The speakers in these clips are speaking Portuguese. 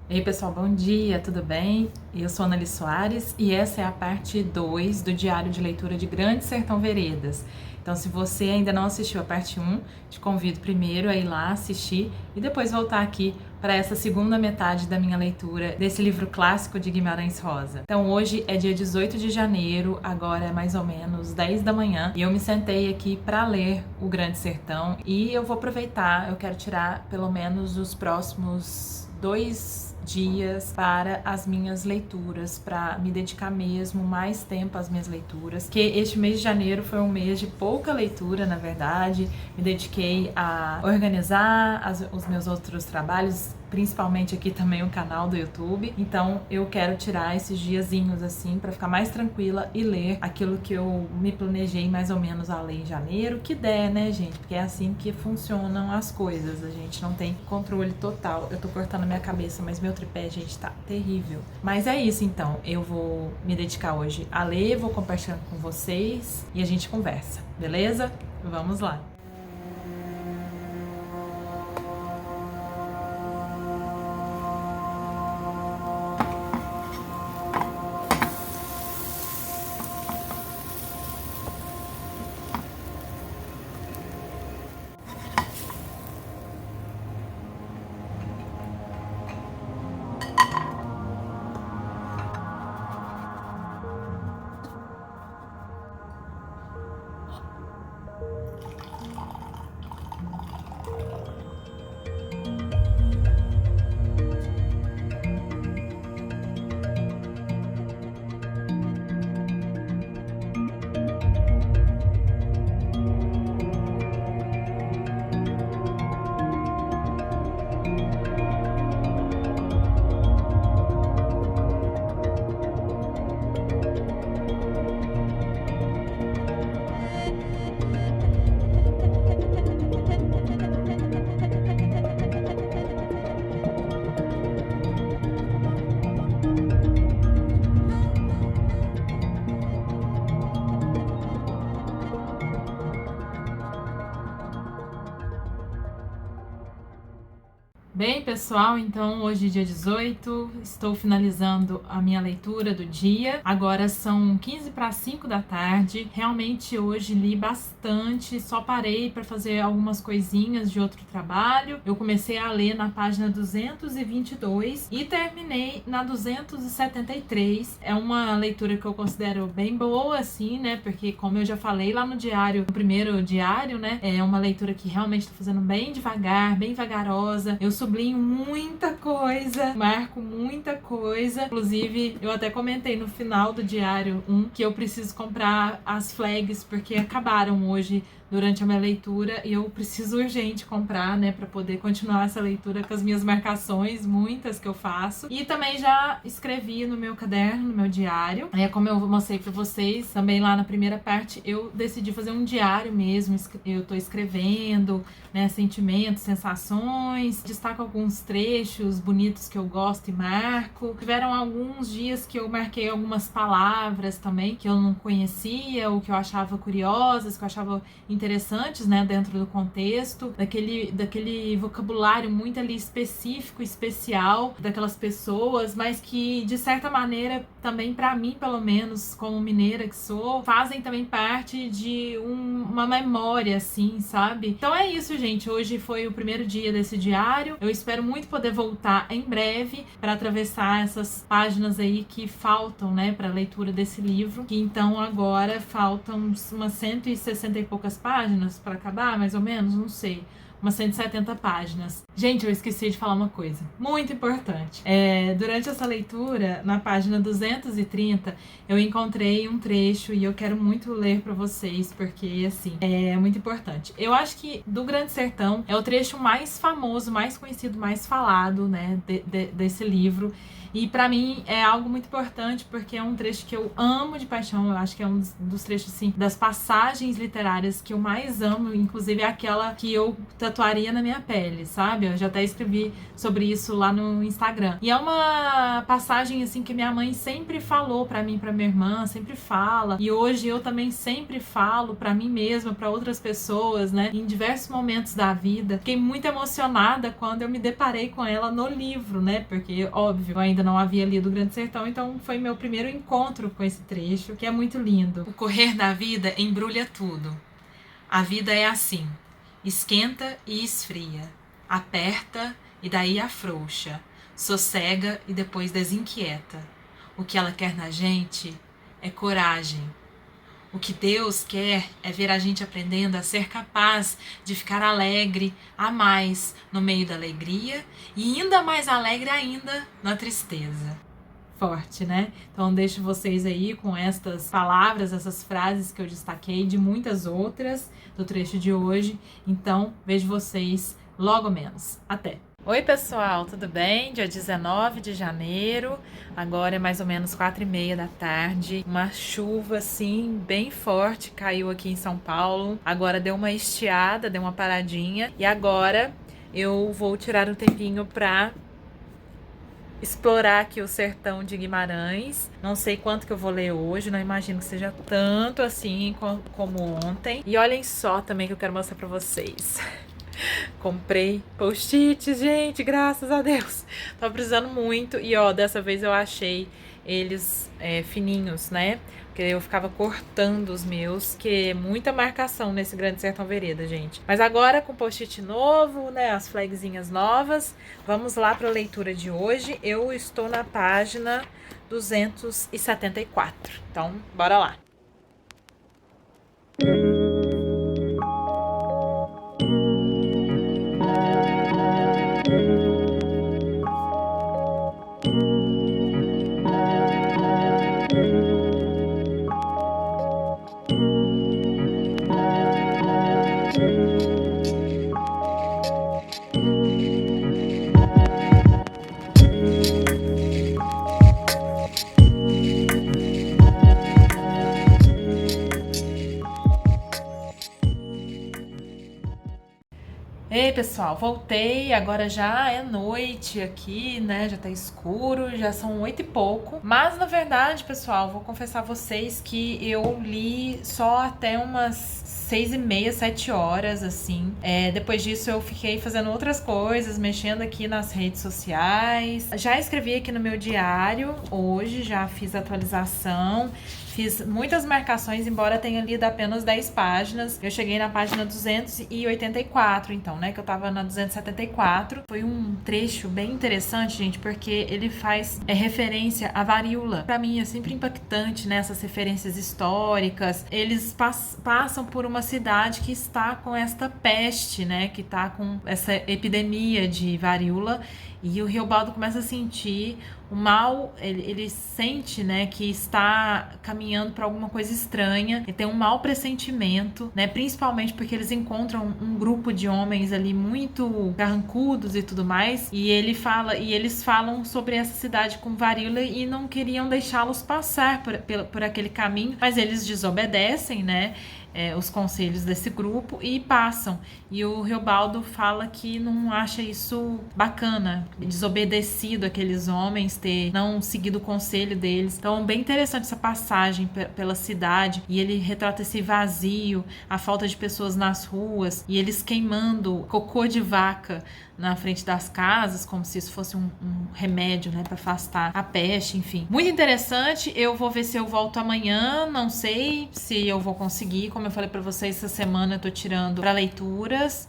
Ei pessoal, bom dia, tudo bem? Eu sou Anneli Soares e essa é a parte 2 do Diário de Leitura de Grande Sertão Veredas. Então, se você ainda não assistiu a parte 1, te convido primeiro a ir lá assistir e depois voltar aqui para essa segunda metade da minha leitura desse livro clássico de Guimarães Rosa. Então, hoje é dia 18 de janeiro, agora é mais ou menos 10 da manhã e eu me sentei aqui para ler O Grande Sertão e eu vou aproveitar, eu quero tirar pelo menos os próximos 2 dias para as minhas leituras, para me dedicar mesmo mais tempo às minhas leituras, que este mês de janeiro foi um mês de pouca leitura, na verdade. Me dediquei a organizar os meus outros trabalhos, principalmente aqui também o canal do YouTube. Então eu quero tirar esses diazinhos assim para ficar mais tranquila e ler aquilo que eu me planejei mais ou menos a ler em janeiro, que der, né, gente? Porque é assim que funcionam as coisas. A gente não tem controle total. Eu tô cortando a minha cabeça, mas meu tripé, gente, tá terrível. Mas é isso então. Eu vou me dedicar hoje a ler, vou compartilhando com vocês e a gente conversa, beleza? Vamos lá. Bem, pessoal, então hoje, dia 18, estou finalizando a minha leitura do dia. Agora são 15 para 5 da tarde. Realmente hoje li bastante, só parei para fazer algumas coisinhas de outro trabalho. Eu comecei a ler na página 222 e terminei na 273. É uma leitura que eu considero bem boa, assim, né? Porque, como eu já falei lá no diário, no primeiro diário, né? É uma leitura que realmente está fazendo bem devagar, bem vagarosa. Eu sublinho muita coisa, marco muita coisa. Inclusive, eu até comentei no final do diário 1 que eu preciso comprar as flags, porque acabaram hoje durante a minha leitura e eu preciso urgente comprar, né, para poder continuar essa leitura com as minhas marcações, muitas que eu faço. E também já escrevi no meu caderno, no meu diário. Como eu mostrei para vocês, também lá na primeira parte, eu decidi fazer um diário mesmo. Eu tô escrevendo, né, sentimentos, sensações, destaco alguns trechos bonitos que eu gosto e marco. Tiveram alguns dias que eu marquei algumas palavras também que eu não conhecia ou que eu achava curiosas, que eu achava interessantes, né, dentro do contexto, daquele vocabulário muito ali específico, especial daquelas pessoas, mas que de certa maneira também para mim, pelo menos como mineira que sou, fazem também parte de uma memória, assim, sabe? Então é isso, gente. Hoje foi o primeiro dia desse diário. Eu espero muito poder voltar em breve para atravessar essas páginas aí que faltam, né, para a leitura desse livro, que então agora faltam umas 160 e poucas páginas para acabar, mais ou menos, não sei. Umas 170 páginas. Gente, eu esqueci de falar uma coisa muito importante. Durante essa leitura, na página 230, eu encontrei um trecho e eu quero muito ler para vocês, porque, assim, é muito importante. Eu acho que do Grande Sertão é o trecho mais famoso, mais conhecido, mais falado, né, desse livro. E pra mim é algo muito importante, porque é um trecho que eu amo de paixão. Eu acho que é um dos trechos, assim, das passagens literárias que eu mais amo, inclusive é aquela que eu tatuaria na minha pele, sabe? Eu já até escrevi sobre isso lá no Instagram. E é uma passagem, assim, que minha mãe sempre falou pra mim, pra minha irmã, sempre fala. E hoje eu também sempre falo pra mim mesma, pra outras pessoas, né? Em diversos momentos da vida. Fiquei muito emocionada quando eu me deparei com ela no livro, né? Porque, óbvio, eu ainda não havia lido O Grande Sertão, então foi meu primeiro encontro com esse trecho, que é muito lindo. O correr da vida embrulha tudo. A vida é assim: esquenta e esfria, aperta e daí afrouxa, sossega e depois desinquieta. O que ela quer na gente é coragem. O que Deus quer é ver a gente aprendendo a ser capaz de ficar alegre a mais no meio da alegria e ainda mais alegre ainda na tristeza. Forte, né? Então deixo vocês aí com estas palavras, essas frases que eu destaquei, de muitas outras do trecho de hoje. Então vejo vocês logo menos. Até! Oi pessoal, tudo bem? Dia 19 de janeiro, agora é mais ou menos 4h30 da tarde. Uma chuva assim bem forte caiu aqui em São Paulo. Agora deu uma estiada, deu uma paradinha. E agora eu vou tirar um tempinho pra explorar aqui o sertão de Guimarães. Não sei quanto que eu vou ler hoje, não imagino que seja tanto assim como ontem. E olhem só também que eu quero mostrar pra vocês. Comprei post-its, gente, graças a Deus. Tava precisando muito e ó, dessa vez eu achei eles fininhos, né? Porque eu ficava cortando os meus, que é muita marcação nesse Grande Sertão Vereda, gente. Mas agora com post-it novo, né, as flagzinhas novas, vamos lá para a leitura de hoje. Eu estou na página 274. Então, bora lá. Ei, pessoal, voltei, agora já é noite aqui, né, já tá escuro, já são 8 e pouco, mas na verdade, pessoal, vou confessar a vocês que eu li só até umas 6h30, 7 horas, assim. Depois disso eu fiquei fazendo outras coisas, mexendo aqui nas redes sociais. Já escrevi aqui no meu diário hoje, já fiz atualização. Fiz muitas marcações, embora tenha lido apenas 10 páginas. Eu cheguei na página 284, então, né? Que eu tava na 274. Foi um trecho bem interessante, gente, porque ele faz referência à varíola. Pra mim é sempre impactante, né? Essas referências históricas. Eles passam por uma cidade que está com esta peste, né? Que tá com essa epidemia de varíola. E o Riobaldo começa a sentir o mal, ele sente, né, que está caminhando para alguma coisa estranha, ele tem um mau pressentimento, né, principalmente porque eles encontram um grupo de homens ali muito carrancudos e tudo mais, e eles falam sobre essa cidade com varíola e não queriam deixá-los passar por aquele caminho, mas eles desobedecem, né, os conselhos desse grupo e passam. E o Riobaldo fala que não acha isso bacana, desobedecido aqueles homens, ter não seguido o conselho deles. Então, bem interessante essa passagem pela cidade, e ele retrata esse vazio, a falta de pessoas nas ruas, e eles queimando cocô de vaca na frente das casas, como se isso fosse um remédio, né, para afastar a peste, enfim. Muito interessante. Eu vou ver se eu volto amanhã, não sei se eu vou conseguir. Como eu falei para vocês, essa semana eu tô tirando para leituras.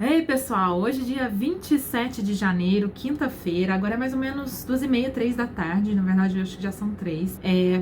Ei, pessoal, hoje dia 27 de janeiro, quinta-feira, agora é mais ou menos 2h30, 3 da tarde, na verdade eu acho que já são 3.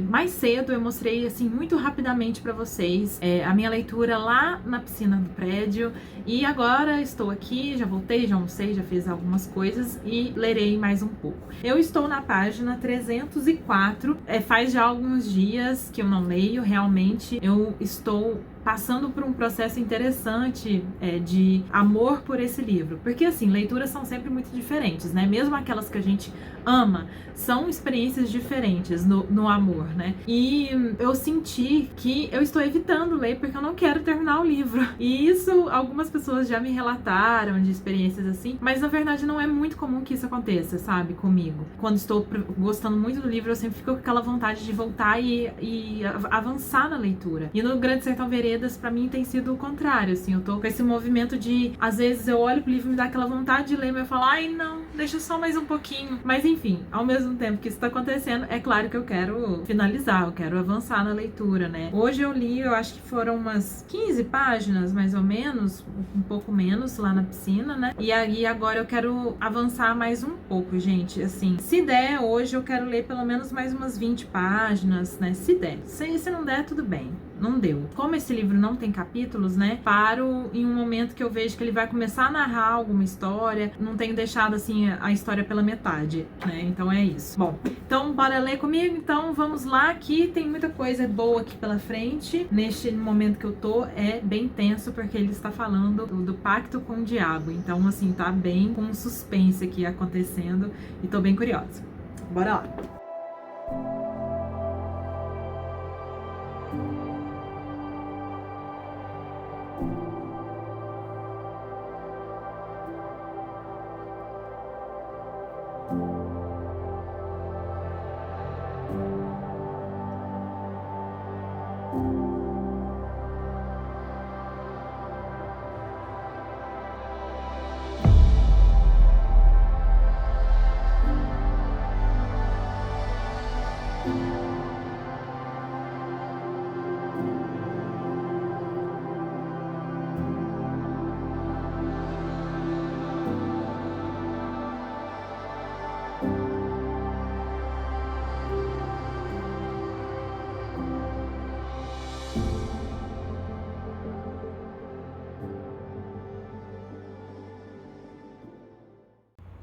Mais cedo eu mostrei assim muito rapidamente pra vocês a minha leitura lá na piscina do prédio e agora estou aqui, já voltei, já almocei, já fiz algumas coisas e lerei mais um pouco. Eu estou na página 304, faz já alguns dias que eu não leio, realmente eu estou passando por um processo interessante de amor por esse livro. Porque, assim, leituras são sempre muito diferentes, né? Mesmo aquelas que a gente ama, são experiências diferentes no amor, né? E eu senti que eu estou evitando ler porque eu não quero terminar o livro. E isso, algumas pessoas já me relataram de experiências assim, mas na verdade não é muito comum que isso aconteça, sabe? Comigo. Quando estou gostando muito do livro, eu sempre fico com aquela vontade de voltar e avançar na leitura. E no Grande Sertão Veredas, pra mim, tem sido o contrário, assim. Eu tô com esse movimento de, às vezes, eu olho pro livro e me dá aquela vontade de ler, mas eu falo, ai, não, deixa só mais um pouquinho. Mas, enfim, ao mesmo tempo que isso tá acontecendo, é claro que eu quero finalizar, eu quero avançar na leitura, né? Hoje eu li, eu acho que foram umas 15 páginas, mais ou menos, um pouco menos, lá na piscina, né? E aí, agora eu quero avançar mais um pouco, gente. Assim, se der, hoje eu quero ler pelo menos mais umas 20 páginas, né? Se der. Se não der, tudo bem. Não deu. Como esse livro não tem capítulos, né? Paro em um momento que eu vejo que ele vai começar a narrar alguma história. Não tenho deixado, assim, a história pela metade, né? Então é isso. Bom, então bora ler comigo? Então vamos lá, que tem muita coisa boa aqui pela frente. Neste momento que eu tô, é bem tenso, porque ele está falando do pacto com o diabo. Então, assim, tá bem com um suspense aqui acontecendo e tô bem curiosa. Bora lá.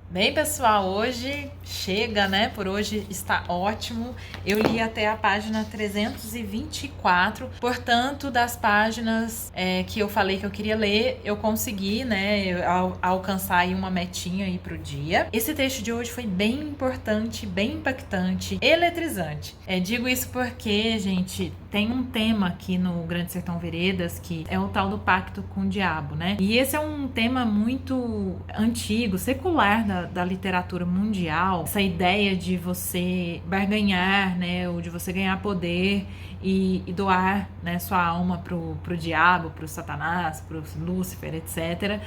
Bem, pessoal, hoje chega, né? Por hoje está ótimo. Eu li até a página 324, portanto, das páginas que eu falei que eu queria ler, eu consegui, né, alcançar aí uma metinha aí pro dia. Esse texto de hoje foi bem importante, bem impactante, eletrizante. Digo isso porque, gente, tem um tema aqui no Grande Sertão Veredas que é o tal do pacto com o diabo, né? E esse é um tema muito antigo, secular da literatura mundial. Essa ideia de você barganhar, né? Ou de você ganhar poder e doar, né, sua alma pro diabo, pro Satanás, pro Lúcifer, etc.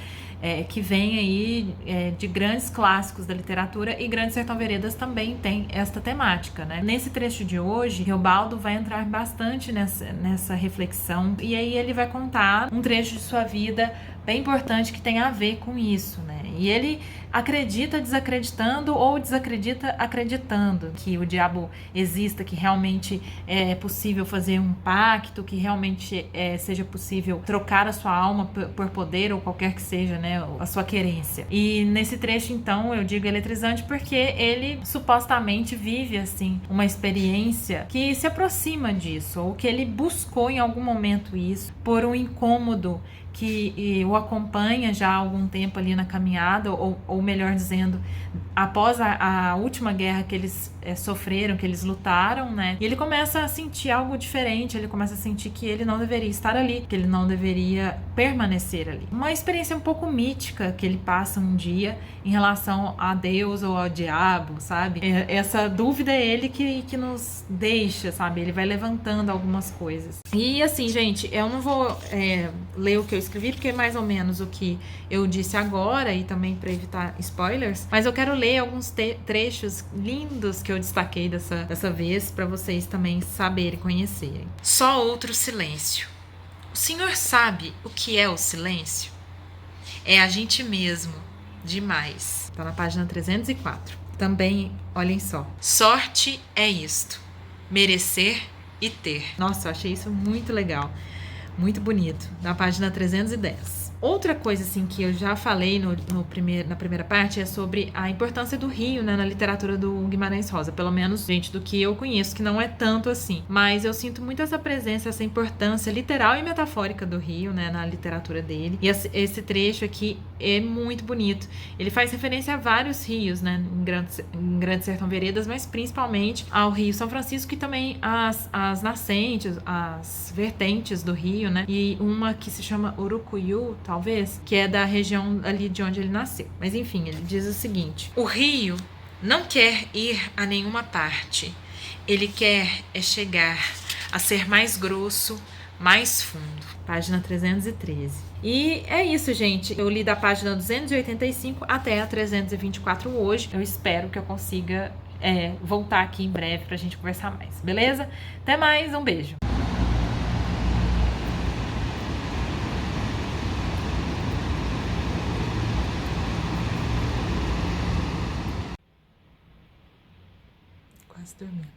Que vem aí de grandes clássicos da literatura, e Grande Sertão Veredas também tem esta temática, né? Nesse trecho de hoje, Reobaldo vai entrar bastante nessa reflexão, e aí ele vai contar um trecho de sua vida bem importante que tem a ver com isso, né? E ele acredita desacreditando ou desacredita acreditando que o diabo exista, que realmente é possível fazer um pacto, que realmente seja possível trocar a sua alma por poder ou qualquer que seja, né, a sua querência. E nesse trecho, então, eu digo eletrizante porque ele supostamente vive, assim, uma experiência que se aproxima disso, ou que ele buscou em algum momento isso, por um incômodo que o acompanha já há algum tempo ali na caminhada, ou melhor dizendo, após a última guerra que eles sofreram, que eles lutaram, né? E ele começa a sentir algo diferente, ele começa a sentir que ele não deveria estar ali, que ele não deveria permanecer ali. Uma experiência um pouco mítica que ele passa um dia em relação a Deus ou ao diabo, sabe? Essa dúvida é ele que nos deixa, sabe? Ele vai levantando algumas coisas. E assim, gente, eu não vou ler o que eu escrevi, porque é mais ou menos o que eu disse agora, e também para evitar spoilers, mas eu quero ler alguns trechos lindos que eu destaquei dessa vez, para vocês também saberem, conhecerem. Só outro silêncio. O senhor sabe o que é o silêncio? É a gente mesmo. Demais. Tá na página 304. Também, olhem só. Sorte é isto. Merecer e ter. Nossa, eu achei isso muito legal. Muito bonito. Na página 310. Outra coisa assim que eu já falei na primeira parte é sobre a importância do rio, né, na literatura do Guimarães Rosa. Pelo menos, gente, do que eu conheço, que não é tanto assim. Mas eu sinto muito essa presença, essa importância literal e metafórica do rio, né, na literatura dele. E esse trecho aqui é muito bonito. Ele faz referência a vários rios, né, em Grande Sertão Veredas, mas principalmente ao Rio São Francisco e também as nascentes, as vertentes do rio, né, e uma que se chama Urucuiú, talvez, que é da região ali de onde ele nasceu. Mas enfim, ele diz o seguinte: o rio não quer ir a nenhuma parte. Ele quer é chegar a ser mais grosso, mais fundo. Página 313. E é isso, gente. Eu li da página 285 até a 324 hoje. Eu espero que eu consiga voltar aqui em breve pra gente conversar mais, beleza? Até mais, um beijo. Quase dormindo.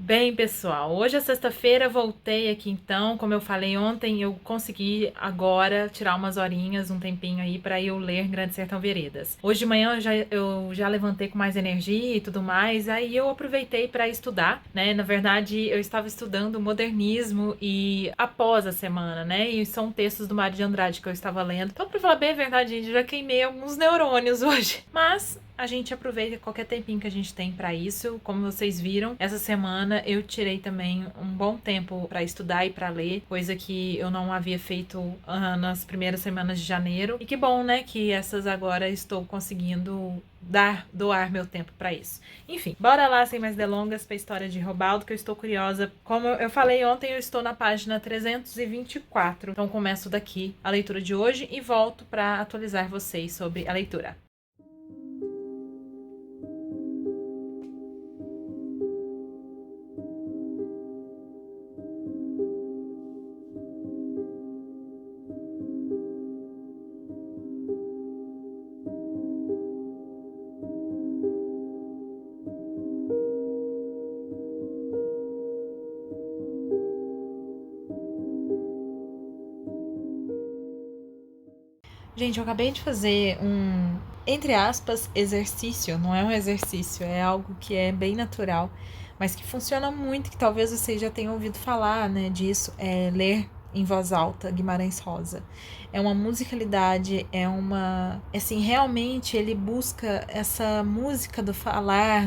Bem, pessoal, hoje é sexta-feira, voltei aqui então, como eu falei ontem, eu consegui agora tirar umas horinhas, um tempinho aí para eu ler Grande Sertão Veredas. Hoje de manhã eu já levantei com mais energia e tudo mais, aí eu aproveitei para estudar, né? Na verdade, eu estava estudando modernismo e após a semana, né? E são textos do Mário de Andrade que eu estava lendo. Então, para falar bem a verdade, gente, eu já queimei alguns neurônios hoje, mas a gente aproveita qualquer tempinho que a gente tem para isso. Como vocês viram, essa semana eu tirei também um bom tempo para estudar e para ler, coisa que eu não havia feito nas primeiras semanas de janeiro. E que bom, né, que essas agora estou conseguindo doar meu tempo para isso. Enfim, bora lá sem mais delongas para a história de Robaldo, que eu estou curiosa. Como eu falei ontem, eu estou na página 324. Então começo daqui a leitura de hoje e volto para atualizar vocês sobre a leitura. Gente, eu acabei de fazer entre aspas, exercício. Não é um exercício, é algo que é bem natural, mas que funciona muito, que talvez vocês já tenham ouvido falar, né, disso, é ler em voz alta Guimarães Rosa. É uma musicalidade, assim, realmente ele busca essa música do falar,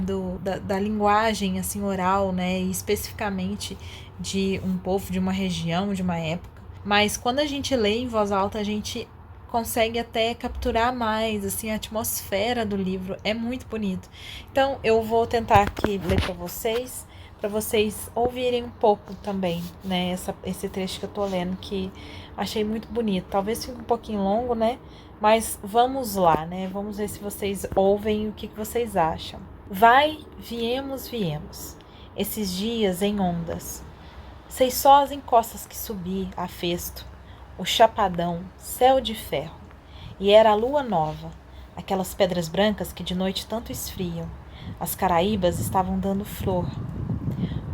da linguagem, assim, oral, né, e especificamente de um povo, de uma região, de uma época. Mas quando a gente lê em voz alta, a gente consegue até capturar mais assim a atmosfera do livro, é muito bonito. Então eu vou tentar aqui ler para vocês ouvirem um pouco também, né, esse trecho que eu tô lendo, que achei muito bonito. Talvez fique um pouquinho longo, né, mas vamos lá, né, vamos ver se vocês ouvem o que vocês acham. Vai, viemos, esses dias em ondas, sei só as encostas que subi a festo, o chapadão, céu de ferro, e era a lua nova, aquelas pedras brancas que de noite tanto esfriam. As caraíbas estavam dando flor.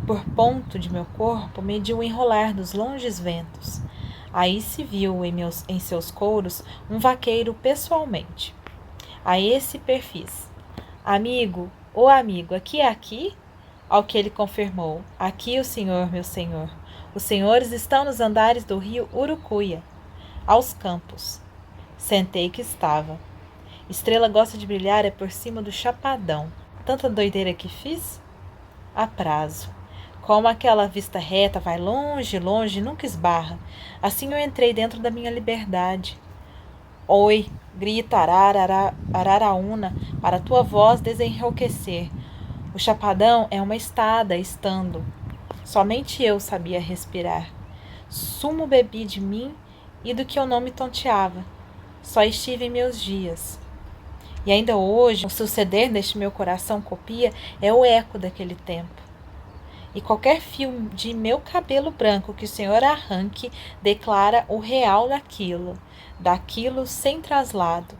Por ponto de meu corpo mediu o enrolar dos longes ventos. Aí se viu em seus couros um vaqueiro pessoalmente. A esse perfis: amigo, ô amigo, aqui é aqui? Ao que ele confirmou: aqui o senhor, meu senhor. Os senhores estão nos andares do rio Urucuia, aos campos. Sentei que estava. Estrela gosta de brilhar é por cima do chapadão. Tanta doideira que fiz? A prazo. Como aquela vista reta vai longe, longe, nunca esbarra. Assim eu entrei dentro da minha liberdade. Oi, grita Araraúna, para tua voz desenrouquecer. O chapadão é uma estada, estando. Somente eu sabia respirar. Sumo bebi de mim e do que eu não me tonteava. Só estive em meus dias. E ainda hoje, o suceder neste meu coração copia é o eco daquele tempo. e qualquer fio de meu cabelo branco que o senhor arranque declara o real daquilo sem traslado.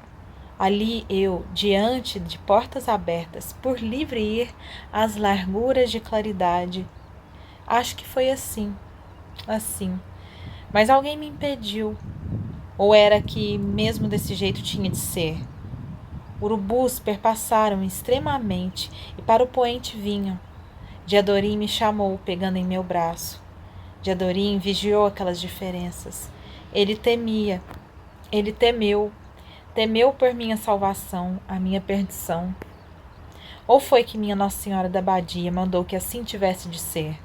Ali eu, diante de portas abertas, por livre ir às larguras de claridade. Acho que foi assim. Mas alguém me impediu. Ou era que mesmo desse jeito tinha de ser? Urubus perpassaram extremamente e para o poente vinham. Diadorim me chamou, pegando em meu braço. Diadorim vigiou aquelas diferenças. Ele temeu por minha salvação, a minha perdição. Ou foi que minha Nossa Senhora da Badia mandou que assim tivesse de ser?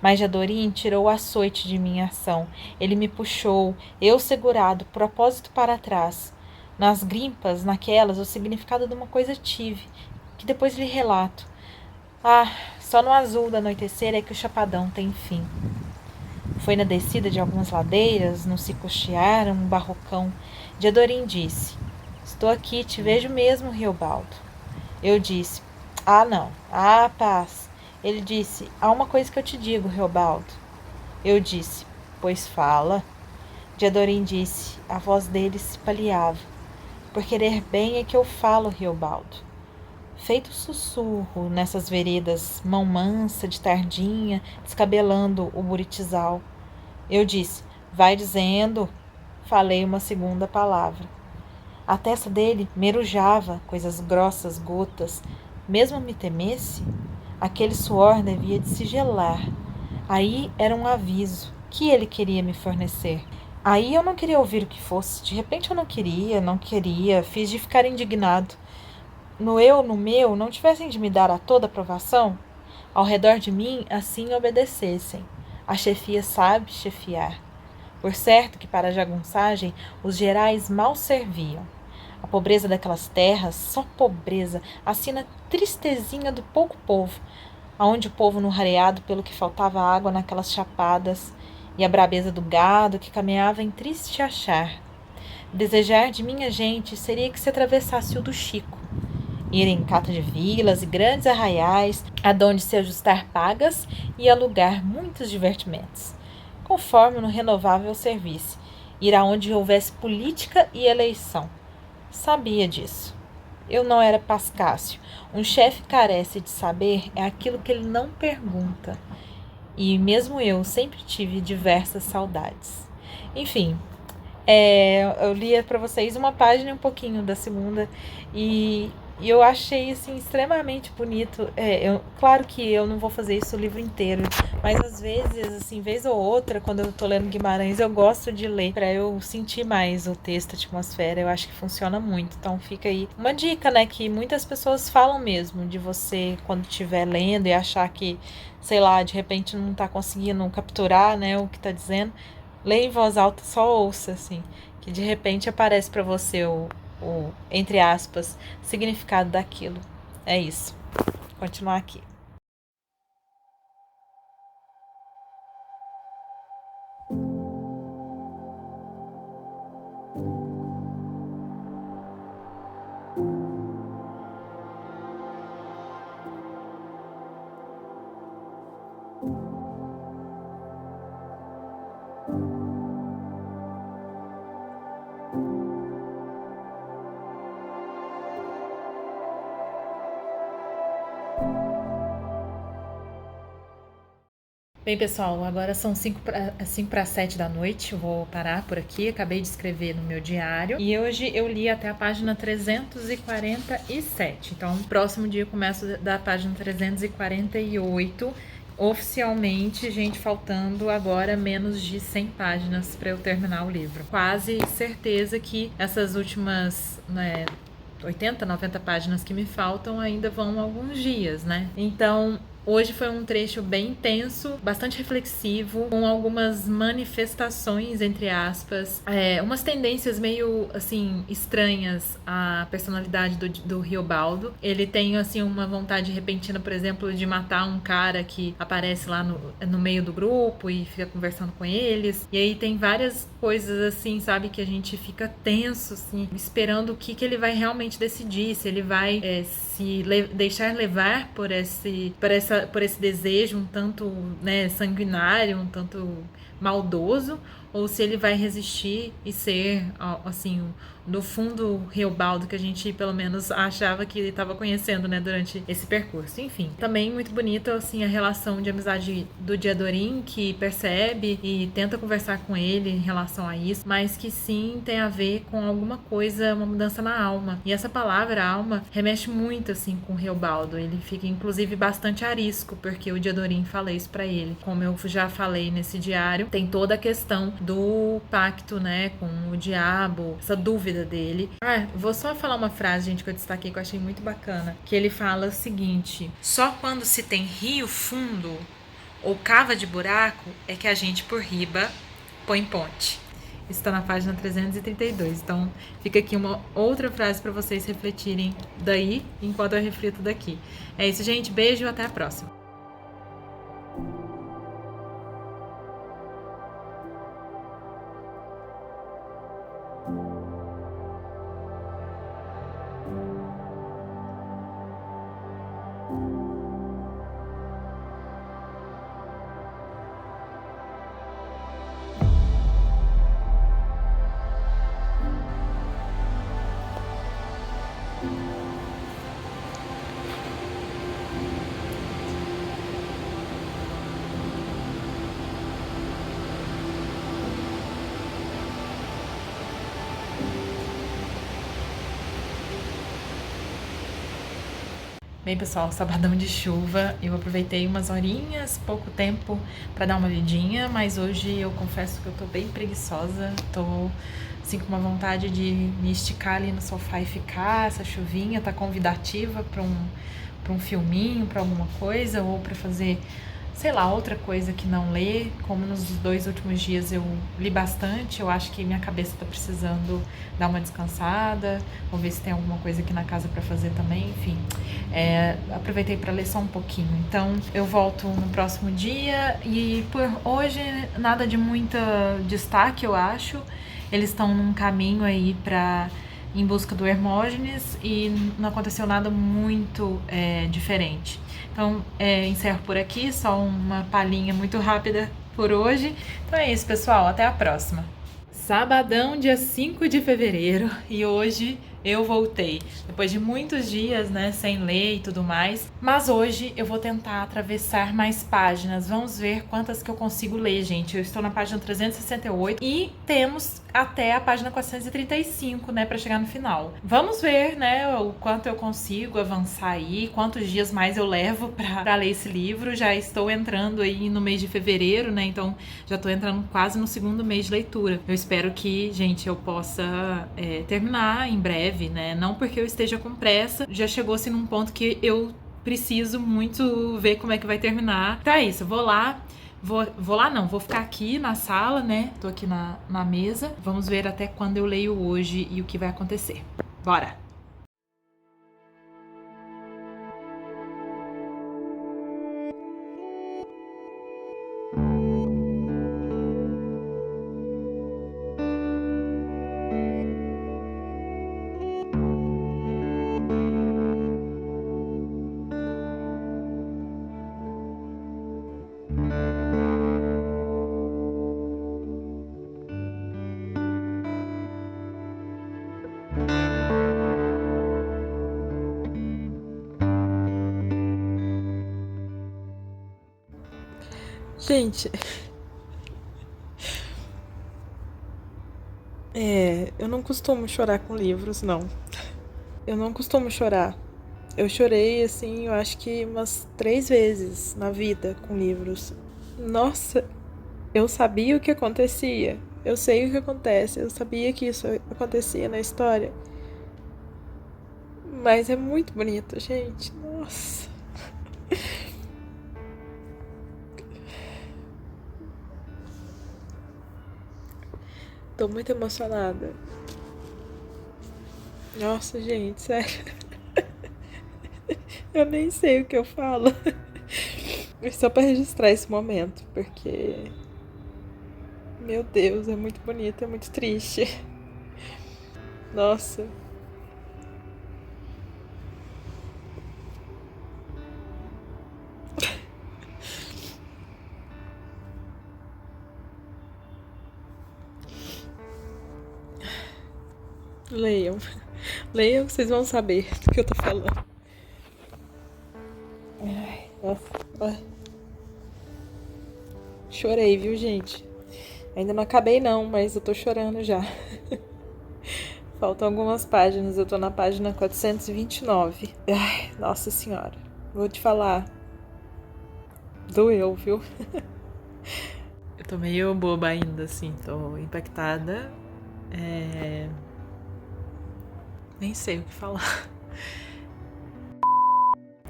Mas Diadorim tirou o açoite de minha ação. Ele me puxou, eu segurado, propósito para trás. Nas grimpas, naquelas, o significado de uma coisa tive, que depois lhe relato. Ah, só no azul do anoitecer é que o chapadão tem fim. Foi na descida de algumas ladeiras, no se cochear, um barrocão. Diadorim disse: estou aqui, te vejo mesmo, Riobaldo. Eu disse: ah, não. Ah, paz. Ele disse: há uma coisa que eu te digo, Riobaldo. Eu disse: pois fala. Diadorim disse, a voz dele se paliava: por querer bem é que eu falo, Riobaldo. Feito sussurro nessas veredas, mão mansa de tardinha, descabelando o buritizal. Eu disse: vai dizendo. Falei uma segunda palavra. A testa dele merujava, coisas grossas, gotas. Mesmo me temesse, aquele suor devia de se gelar. Aí era um aviso que ele queria me fornecer. Aí eu não queria ouvir o que fosse. De repente eu não queria, fiz de ficar indignado. No meu, não tivessem de me dar a toda aprovação? Ao redor de mim, assim obedecessem. A chefia sabe chefiar. Por certo que para a jagunçagem os gerais mal serviam. A pobreza daquelas terras, só pobreza, assim na tristezinha do pouco povo, aonde o povo no rareado pelo que faltava água naquelas chapadas, e a brabeza do gado que caminhava em triste achar. Desejar de minha gente seria que se atravessasse o do Chico, ir em cata de vilas e grandes arraiais, adonde se ajustar pagas e alugar muitos divertimentos, conforme no renovável serviço, ir aonde houvesse política e eleição. Sabia disso. Eu não era Pascácio. Um chefe carece de saber é aquilo que ele não pergunta. E mesmo eu sempre tive diversas saudades. Enfim, eu lia para vocês uma página e um pouquinho da segunda e eu achei assim extremamente bonito. Claro que eu não vou fazer isso o livro inteiro, mas às vezes, assim, vez ou outra, quando eu tô lendo Guimarães, eu gosto de ler para eu sentir mais o texto, a atmosfera. Eu acho que funciona muito. Então fica aí uma dica, né, que muitas pessoas falam mesmo de você quando estiver lendo e achar que, sei lá, de repente não tá conseguindo capturar, né, o que tá dizendo. Leia em voz alta, só ouça, assim, que de repente aparece para você o, entre aspas, significado daquilo. É isso. Vou continuar aqui. Bem, pessoal, agora são 5 para 7 da noite. Eu vou parar por aqui. Acabei de escrever no meu diário. E hoje eu li até a página 347. Então, no próximo dia eu começo da página 348. Oficialmente, gente, faltando agora menos de 100 páginas para eu terminar o livro. Quase certeza que essas últimas, 80, 90 páginas que me faltam ainda vão alguns dias, né? Então, hoje foi um trecho bem intenso, bastante reflexivo, com algumas manifestações, entre aspas, umas tendências meio, assim, estranhas à personalidade do Riobaldo. Ele tem, assim, uma vontade repentina, por exemplo, de matar um cara que aparece lá no meio do grupo e fica conversando com eles. E aí tem várias coisas, assim, sabe, que a gente fica tenso, assim, esperando o que ele vai realmente decidir, se ele vai deixar levar por esse desejo um tanto, né, sanguinário, um tanto maldoso, ou se ele vai resistir e ser, assim, no fundo, Riobaldo, que a gente pelo menos achava que ele estava conhecendo, né, durante esse percurso. Enfim, também muito bonita, assim, a relação de amizade do Diadorim, que percebe e tenta conversar com ele em relação a isso, mas que sim tem a ver com alguma coisa, uma mudança na alma. E essa palavra, alma, remexe muito, assim, com o Riobaldo. Ele fica, inclusive, bastante arisco, porque o Diadorim fala isso pra ele. Como eu já falei nesse diário, tem toda a questão do pacto, né, com o diabo, essa dúvida dele. Vou só falar uma frase, gente, que eu destaquei que eu achei muito bacana, que ele fala o seguinte: só quando se tem rio fundo ou cava de buraco é que a gente por riba põe ponte. Isso está na página 332. Então fica aqui uma outra frase para vocês refletirem daí, enquanto eu reflito daqui. É isso, gente, beijo, até a próxima. Bem, pessoal, sabadão de chuva, eu aproveitei umas horinhas, pouco tempo para dar uma lidinha, mas hoje eu confesso que eu tô bem preguiçosa, tô assim com uma vontade de me esticar ali no sofá e ficar. Essa chuvinha tá convidativa para um filminho, para alguma coisa, ou para fazer, sei lá, outra coisa que não ler. Como nos 2 últimos dias eu li bastante, eu acho que minha cabeça tá precisando dar uma descansada, vou ver se tem alguma coisa aqui na casa para fazer também, enfim. Aproveitei para ler só um pouquinho. Então eu volto no próximo dia e por hoje nada de muita destaque, eu acho. Eles estão num caminho aí em busca do Hermógenes e não aconteceu nada muito diferente. Então, encerro por aqui, só uma palhinha muito rápida por hoje. Então é isso, pessoal, até a próxima. Sabadão, dia 5 de fevereiro, e hoje eu voltei. Depois de muitos dias, né, sem ler e tudo mais. Mas hoje eu vou tentar atravessar mais páginas. Vamos ver quantas que eu consigo ler, gente. Eu estou na página 368 e temos até a página 435, né, para chegar no final. Vamos ver, né, o quanto eu consigo avançar aí, quantos dias mais eu levo para ler esse livro. Já estou entrando aí no mês de fevereiro, né, então já estou entrando quase no 2º mês de leitura. Eu espero que, gente, eu possa terminar em breve, né, não porque eu esteja com pressa, já chegou-se num ponto que eu preciso muito ver como é que vai terminar. Então é isso, vou lá. Vou ficar aqui na sala, né? Tô aqui na mesa. Vamos ver até quando eu leio hoje e o que vai acontecer. Bora! Gente, eu não costumo chorar com livros, não. Eu não costumo chorar. Eu chorei, assim, eu acho que umas 3 vezes na vida com livros. Nossa, eu sabia o que acontecia. Eu sei o que acontece. Eu sabia que isso acontecia na história. Mas é muito bonito, gente. Nossa. Tô muito emocionada. Nossa, gente, sério. Eu nem sei o que eu falo. Só pra registrar esse momento, porque... Meu Deus, é muito bonito, é muito triste. Nossa. Leiam. Leiam que vocês vão saber do que eu tô falando. Ai, nossa. Chorei, viu, gente? Ainda não acabei não, mas eu tô chorando já. Faltam algumas páginas, eu tô na página 429. Ai, nossa senhora. Vou te falar. Doeu, viu? Eu tô meio boba ainda, assim. Tô impactada. Nem sei o que falar.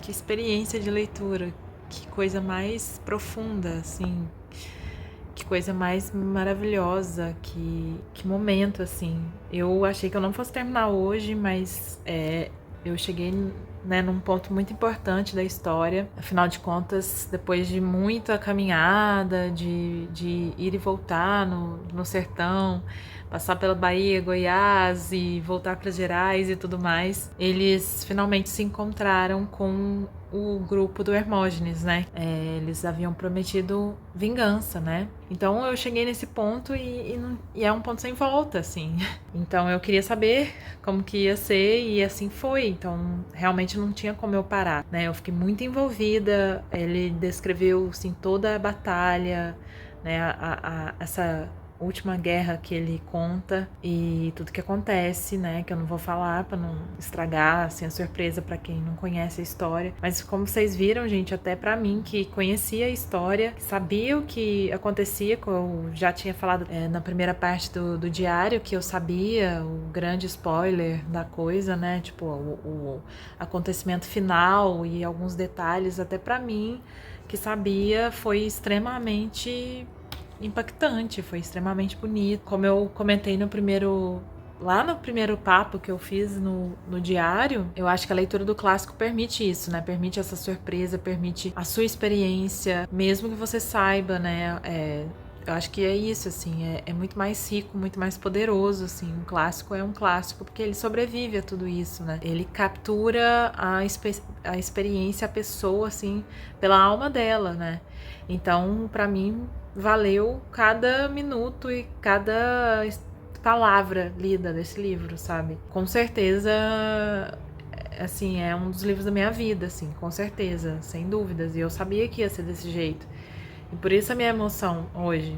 Que experiência de leitura. Que coisa mais profunda, assim. Que coisa mais maravilhosa. Que momento, assim. Eu achei que eu não fosse terminar hoje, mas eu cheguei, né, num ponto muito importante da história. Afinal de contas, depois de muita caminhada, de ir e voltar no sertão, passar pela Bahia, Goiás e voltar para Gerais e tudo mais, eles finalmente se encontraram com o grupo do Hermógenes, né? Eles haviam prometido vingança, né? Então eu cheguei nesse ponto e é um ponto sem volta, assim. Então eu queria saber como que ia ser e assim foi. Então realmente não tinha como eu parar, né? Eu fiquei muito envolvida. Ele descreveu, assim, toda a batalha, né? Essa última guerra que ele conta e tudo que acontece, né, que eu não vou falar para não estragar, assim, a surpresa para quem não conhece a história, mas como vocês viram, gente, até para mim que conhecia a história, que sabia o que acontecia, que eu já tinha falado na primeira parte do diário, que eu sabia o grande spoiler da coisa, né, tipo o acontecimento final e alguns detalhes, até para mim que sabia, foi extremamente impactante, foi extremamente bonito. Como eu comentei lá no primeiro papo que eu fiz no diário, eu acho que a leitura do clássico permite isso, né? Permite essa surpresa, permite a sua experiência, mesmo que você saiba, né? Eu acho que é isso, assim, é muito mais rico, muito mais poderoso, assim. Um clássico é um clássico porque ele sobrevive a tudo isso, né? Ele captura a experiência, a pessoa, assim, pela alma dela, né? Então, pra mim, valeu cada minuto e cada palavra lida desse livro, sabe? Com certeza, assim, é um dos livros da minha vida, assim, com certeza, sem dúvidas. E eu sabia que ia ser desse jeito. E por isso a minha emoção hoje,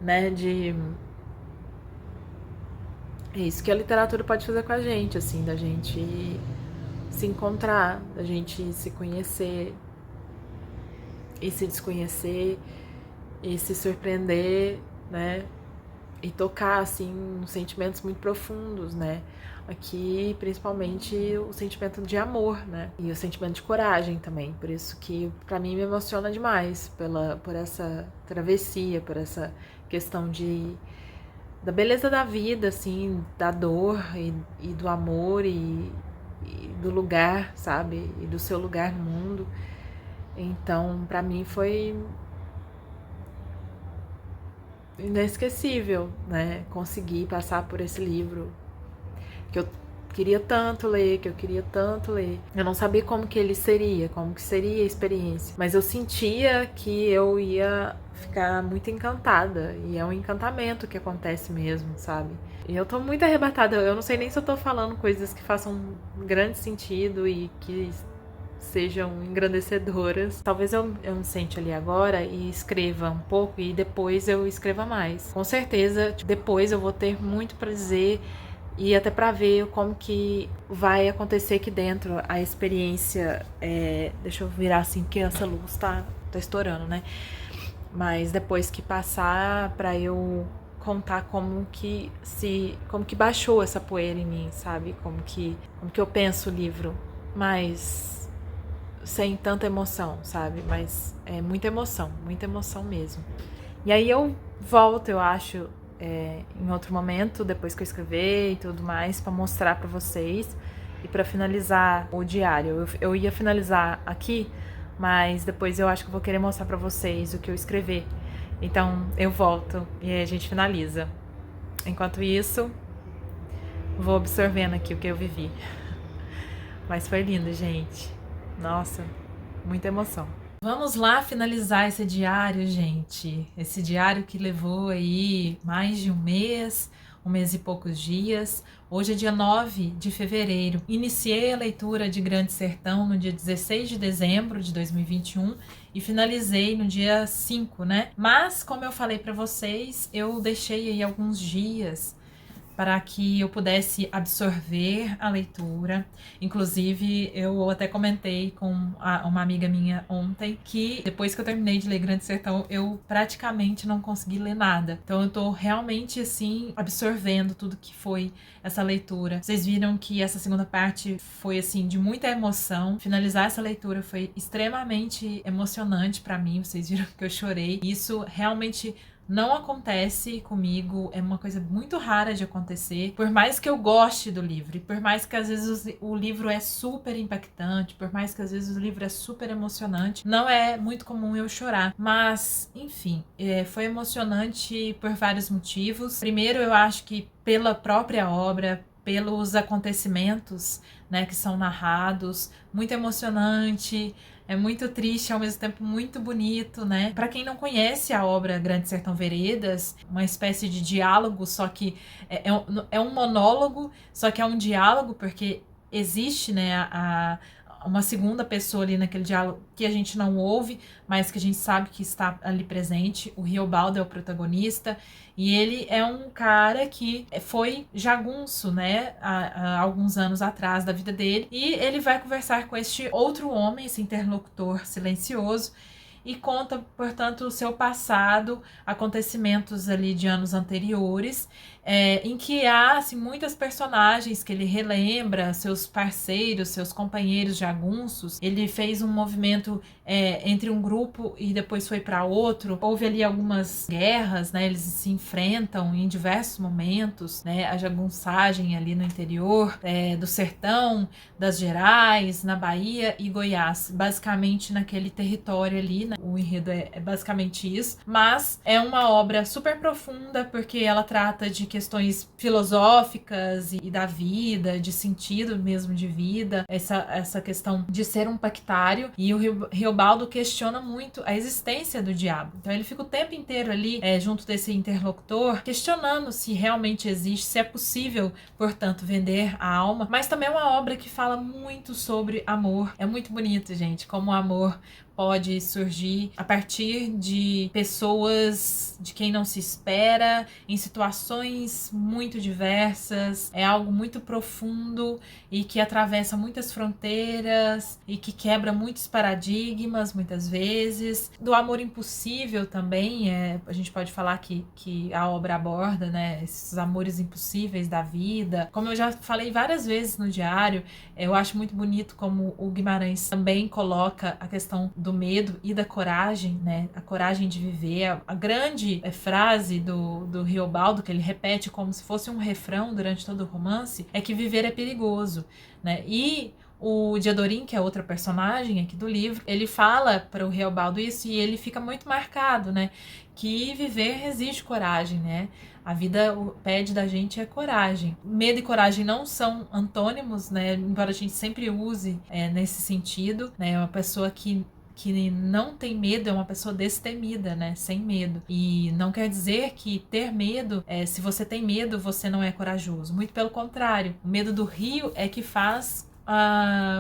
né, é isso que a literatura pode fazer com a gente, assim, da gente se encontrar, da gente se conhecer e se desconhecer e se surpreender, né, e tocar, assim, sentimentos muito profundos, né, aqui principalmente o sentimento de amor, né, e o sentimento de coragem também, por isso que pra mim me emociona demais, por essa travessia, por essa questão da beleza da vida, assim, da dor e do amor e do lugar, sabe, e do seu lugar no mundo. Então, pra mim foi inesquecível, né? Conseguir passar por esse livro que eu queria tanto ler, Eu não sabia como que ele seria, como que seria a experiência, mas eu sentia que eu ia ficar muito encantada, e é um encantamento que acontece mesmo, sabe? E eu tô muito arrebatada, eu não sei nem se eu tô falando coisas que façam grande sentido e que sejam engrandecedoras. Talvez eu me sente ali agora e escreva um pouco e depois eu escreva mais. Com certeza, depois eu vou ter muito pra dizer e até pra ver como que vai acontecer aqui dentro a experiência. Deixa eu virar assim, porque essa luz tá estourando, né? Mas depois que passar, pra eu contar como que baixou essa poeira em mim, sabe? Como que eu penso o livro, mas sem tanta emoção, sabe? Mas é muita emoção mesmo. E aí eu volto, eu acho, em outro momento, depois que eu escrever e tudo mais, pra mostrar pra vocês e pra finalizar o diário. Eu ia finalizar aqui, mas depois eu acho que eu vou querer mostrar pra vocês o que eu escrever. Então eu volto e aí a gente finaliza. Enquanto isso, vou absorvendo aqui o que eu vivi. Mas foi lindo, gente. Nossa, muita emoção. Vamos lá finalizar esse diário, gente. Esse diário que levou aí mais de um mês. 1 mês e poucos dias. Hoje é dia 9 de fevereiro. Iniciei a leitura de Grande Sertão no dia 16 de dezembro de 2021 e finalizei no dia 5, né? Mas, como eu falei para vocês, eu deixei aí alguns dias para que eu pudesse absorver a leitura. Inclusive, eu até comentei com uma amiga minha ontem que depois que eu terminei de ler Grande Sertão, eu praticamente não consegui ler nada. Então eu tô realmente, assim, absorvendo tudo que foi essa leitura. Vocês viram que essa segunda parte foi, assim, de muita emoção. Finalizar essa leitura foi extremamente emocionante para mim. Vocês viram que eu chorei. Isso realmente não acontece comigo, é uma coisa muito rara de acontecer. Por mais que eu goste do livro, e por mais que às vezes o livro é super impactante, por mais que às vezes o livro é super emocionante, não é muito comum eu chorar. Mas, enfim, foi emocionante por vários motivos. Primeiro, eu acho que pela própria obra, pelos acontecimentos, né, que são narrados, muito emocionante. É muito triste, ao mesmo tempo muito bonito, né? Para quem não conhece a obra Grande Sertão Veredas, uma espécie de diálogo, só que é um monólogo, só que é um diálogo porque existe, né, uma segunda pessoa ali naquele diálogo que a gente não ouve, mas que a gente sabe que está ali presente. O Riobaldo é o protagonista e ele é um cara que foi jagunço, né, há alguns anos atrás da vida dele, e ele vai conversar com este outro homem, esse interlocutor silencioso, e conta, portanto, o seu passado, acontecimentos ali de anos anteriores, em que há assim, muitas personagens que ele relembra, seus parceiros, seus companheiros jagunços. Ele fez um movimento entre um grupo e depois foi para outro. Houve ali algumas guerras, né? Eles se enfrentam em diversos momentos, né? A jagunçagem ali no interior do sertão, das Gerais, na Bahia e Goiás, basicamente naquele território ali, né? O enredo é basicamente isso, mas é uma obra super profunda porque ela trata de questões filosóficas e da vida, de sentido mesmo de vida, essa questão de ser um pactário, e o Riobaldo questiona muito a existência do diabo. Então ele fica o tempo inteiro ali junto desse interlocutor, questionando se realmente existe, se é possível, portanto, vender a alma, mas também é uma obra que fala muito sobre amor. É muito bonito, gente, como o amor pode surgir a partir de pessoas de quem não se espera, em situações muito diversas. É algo muito profundo e que atravessa muitas fronteiras e que quebra muitos paradigmas, muitas vezes. Do amor impossível também, a gente pode falar que a obra aborda, né, esses amores impossíveis da vida. Como eu já falei várias vezes no diário, eu acho muito bonito como o Guimarães também coloca a questão do medo e da coragem, né? A coragem de viver. A grande frase do Riobaldo, que ele repete como se fosse um refrão durante todo o romance, é que viver é perigoso, né? E o Diadorim, que é outra personagem aqui do livro, ele fala para o Riobaldo isso e ele fica muito marcado, né? Que viver exige coragem, né? A vida pede da gente coragem. Medo e coragem não são antônimos, né? Embora a gente sempre use nesse sentido, né? Uma pessoa que não tem medo é uma pessoa destemida, né? Sem medo. E não quer dizer que ter medo, se você tem medo, você não é corajoso. Muito pelo contrário. O medo do rio é que faz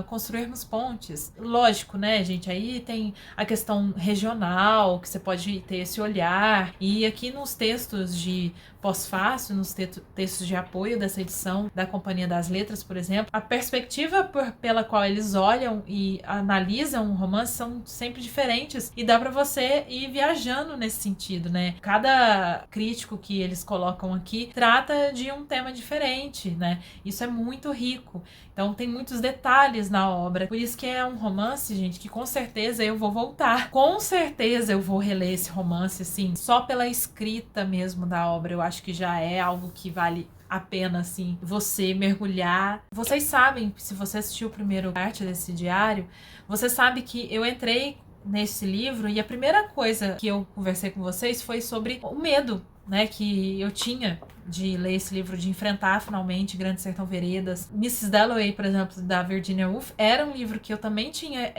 construirmos pontes. Lógico, né, gente? Aí tem a questão regional, que você pode ter esse olhar. E aqui nos textos de pós-fácil, nos textos de apoio dessa edição da Companhia das Letras, por exemplo, a perspectiva pela qual eles olham e analisam o romance são sempre diferentes e dá para você ir viajando nesse sentido, né? Cada crítico que eles colocam aqui trata de um tema diferente, né? Isso é muito rico. Então tem muitos detalhes na obra. Por isso que é um romance, gente, que com certeza eu vou voltar. Com certeza eu vou reler esse romance, assim, só pela escrita mesmo da obra. Eu acho que já é algo que vale a pena, assim, você mergulhar. Vocês sabem, se você assistiu a primeira parte desse diário, você sabe que eu entrei nesse livro e a primeira coisa que eu conversei com vocês foi sobre o medo, né, que eu tinha de ler esse livro, de enfrentar finalmente Grande Sertão Veredas. Mrs. Dalloway, por exemplo, da Virginia Woolf, era um livro que eu também tinha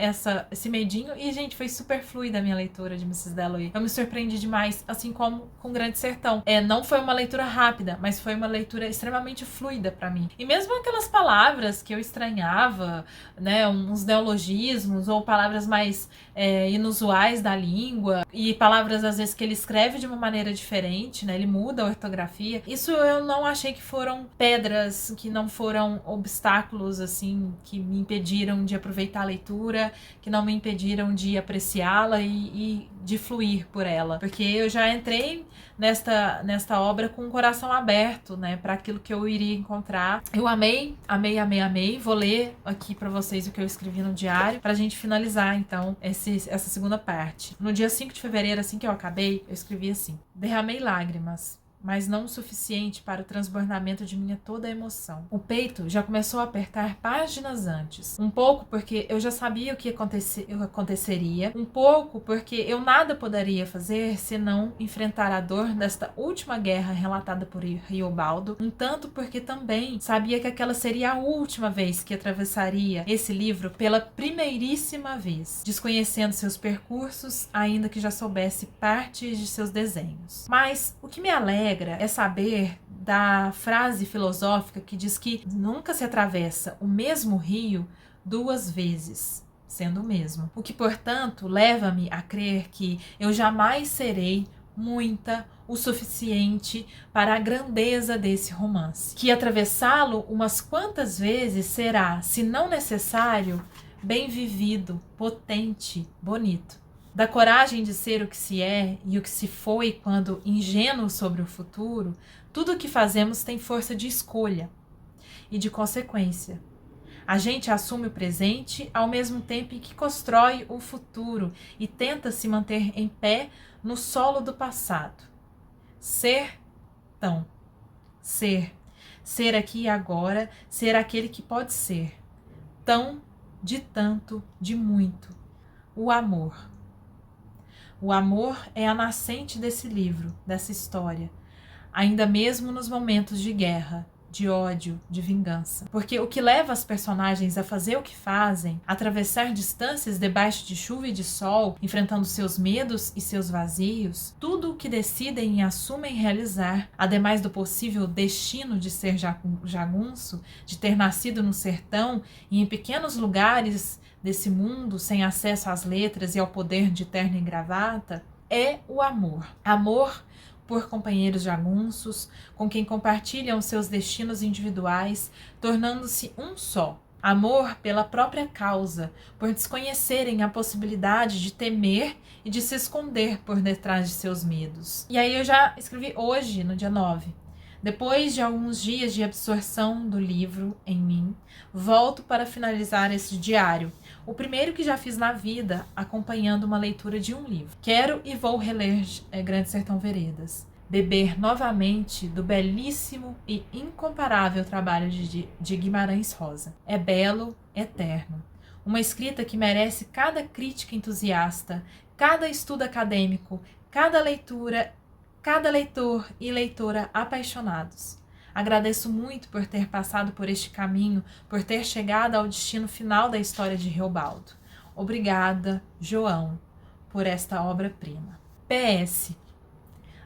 esse medinho e, gente, foi super fluida a minha leitura de Mrs. Dalloway. Eu me surpreendi demais, assim como com Grande Sertão. Não foi uma leitura rápida, mas foi uma leitura extremamente fluida pra mim. E mesmo aquelas palavras que eu estranhava, né, uns neologismos ou palavras mais inusuais da língua e palavras às vezes que ele escreve de uma maneira diferente, né, ele muda a ortografia. Isso eu não achei que foram pedras, que não foram obstáculos, assim, que me impediram de aproveitar a leitura, que não me impediram de apreciá-la e de fluir por ela. Porque eu já entrei nesta obra com o coração aberto, né, para aquilo que eu iria encontrar. Eu amei. Vou ler aqui para vocês o que eu escrevi no diário, pra gente finalizar, então, essa segunda parte. No dia 5 de fevereiro, assim que eu acabei, eu escrevi assim: derramei lágrimas, mas não o suficiente para o transbordamento de minha toda a emoção. O peito já começou a apertar páginas antes. Um pouco porque eu já sabia o que aconteceria, um pouco porque eu nada poderia fazer senão enfrentar a dor desta última guerra relatada por Riobaldo, um tanto porque também sabia que aquela seria a última vez que atravessaria esse livro pela primeiríssima vez, desconhecendo seus percursos, ainda que já soubesse partes de seus desenhos. Mas o que me alegra é saber da frase filosófica que diz que nunca se atravessa o mesmo rio duas vezes, sendo o mesmo. O que, portanto, leva-me a crer que eu jamais serei o suficiente para a grandeza desse romance. Que atravessá-lo umas quantas vezes será, se não necessário, bem vivido, potente, bonito. Da coragem de ser o que se é e o que se foi quando ingênuo sobre o futuro, tudo o que fazemos tem força de escolha e de consequência. A gente assume o presente ao mesmo tempo em que constrói o futuro e tenta se manter em pé no solo do passado. Ser aqui e agora, ser aquele que pode ser. Tão, de tanto, de muito. O amor. O amor é a nascente desse livro, dessa história, ainda mesmo nos momentos de guerra, de ódio, de vingança. Porque o que leva as personagens a fazer o que fazem, a atravessar distâncias debaixo de chuva e de sol, enfrentando seus medos e seus vazios, tudo o que decidem e assumem realizar, ademais do possível destino de ser jagunço, de ter nascido no sertão e em pequenos lugares desse mundo, sem acesso às letras e ao poder de terno e gravata, é o amor. Amor por companheiros jagunços, com quem compartilham seus destinos individuais, tornando-se um só. Amor pela própria causa, por desconhecerem a possibilidade de temer e de se esconder por detrás de seus medos. E aí eu já escrevi hoje, no dia 9. Depois de alguns dias de absorção do livro em mim, volto para finalizar esse diário, o primeiro que já fiz na vida, acompanhando uma leitura de um livro. Quero e vou reler Grande Sertão Veredas. Beber novamente do belíssimo e incomparável trabalho de Guimarães Rosa. É belo, eterno. Uma escrita que merece cada crítica entusiasta, cada estudo acadêmico, cada leitor e leitora apaixonados. Agradeço muito por ter passado por este caminho, por ter chegado ao destino final da história de Riobaldo. Obrigada, João, por esta obra-prima. PS.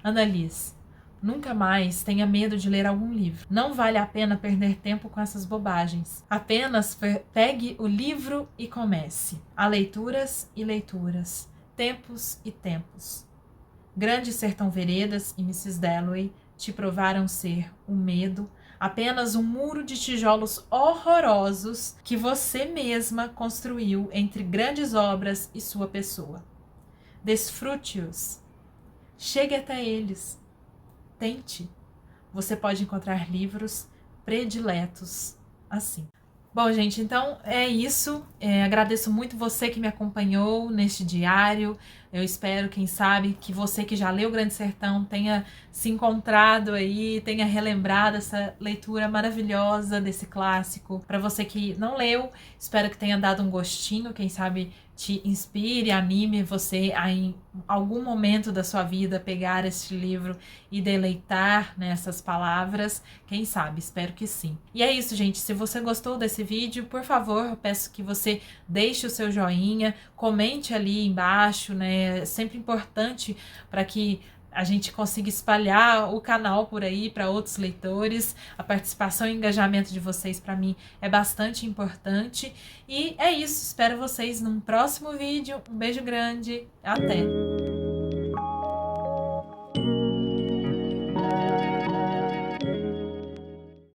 Annalise, nunca mais tenha medo de ler algum livro. Não vale a pena perder tempo com essas bobagens. Apenas pegue o livro e comece. Há leituras e leituras, tempos e tempos. Grande Sertão Veredas e Mrs. Dalloway te provaram ser o medo, apenas um muro de tijolos horrorosos que você mesma construiu entre grandes obras e sua pessoa. Desfrute-os. Chegue até eles. Tente. Você pode encontrar livros prediletos assim. Bom, gente, então é isso. Agradeço muito você que me acompanhou neste diário. Eu espero, quem sabe, que você que já leu Grande Sertão tenha se encontrado aí, tenha relembrado essa leitura maravilhosa desse clássico. Para você que não leu, espero que tenha dado um gostinho, quem sabe te inspire, anime você a em algum momento da sua vida pegar este livro e deleitar nessas palavras. Quem sabe, espero que sim. E é isso, gente. Se você gostou desse vídeo, por favor, eu peço que você deixe o seu joinha, comente ali embaixo, né? É sempre importante para que a gente consiga espalhar o canal por aí para outros leitores. A participação e engajamento de vocês para mim é bastante importante. E é isso, espero vocês num próximo vídeo. Um beijo grande, até!